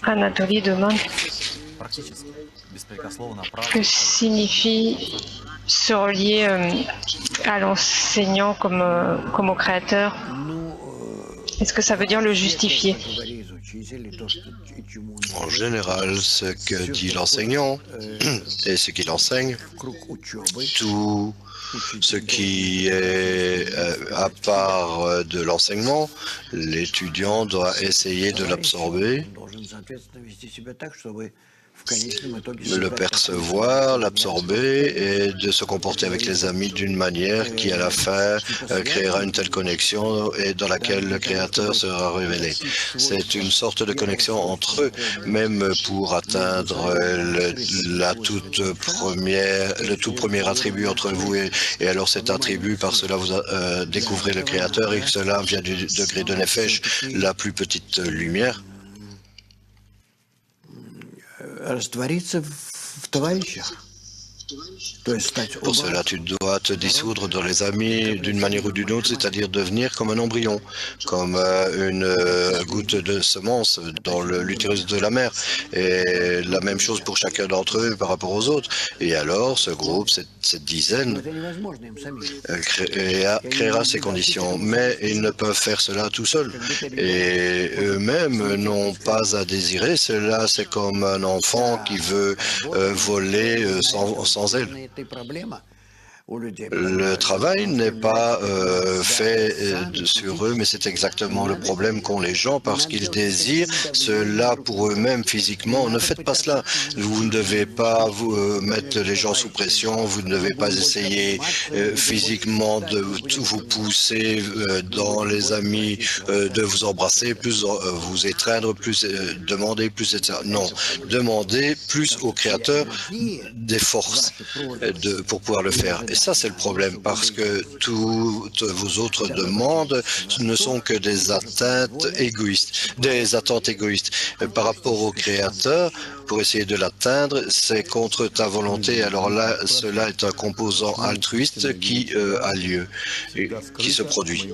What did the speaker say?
Anatoly demande que signifie se relier à l'enseignant comme au créateur. Est-ce que ça veut dire le justifier? En général, ce que dit l'enseignant et ce qu'il enseigne, tout ce qui est à part de l'enseignement, l'étudiant doit essayer de l'absorber, le percevoir, l'absorber et de se comporter avec les amis d'une manière qui, à la fin, créera une telle connexion et dans laquelle le Créateur sera révélé. C'est une sorte de connexion entre eux, même pour atteindre le tout premier attribut entre vous et alors cet attribut, par cela vous découvrez le Créateur et que cela vient du degré de Nefesh, la plus petite lumière. Pour cela, tu dois te dissoudre dans les amis d'une manière ou d'une autre, c'est-à-dire devenir comme un embryon, comme une goutte de semence dans l'utérus de la mère. Et la même chose pour chacun d'entre eux par rapport aux autres. Et alors, ce groupe, cette dizaine, créera ces conditions. Mais ils ne peuvent faire cela tout seuls. Et eux-mêmes n'ont pas à désirer. Cela, c'est comme un enfant qui veut voler sans aile. Le travail n'est pas fait sur eux, mais c'est exactement le problème qu'ont les gens parce qu'ils désirent cela pour eux-mêmes physiquement. Ne faites pas cela. Vous ne devez pas vous mettre les gens sous pression. Vous ne devez pas essayer physiquement de vous pousser dans les amis, de vous embrasser, plus vous étreindre, plus demander, plus etc. Non, demandez plus au Créateur des forces pour pouvoir le faire. Et ça, c'est le problème, parce que toutes vos autres demandes ne sont que des attentes égoïstes. Par rapport au Créateur, pour essayer de l'atteindre, c'est contre ta volonté. Alors là, cela est un composant altruiste qui a lieu, et qui se produit.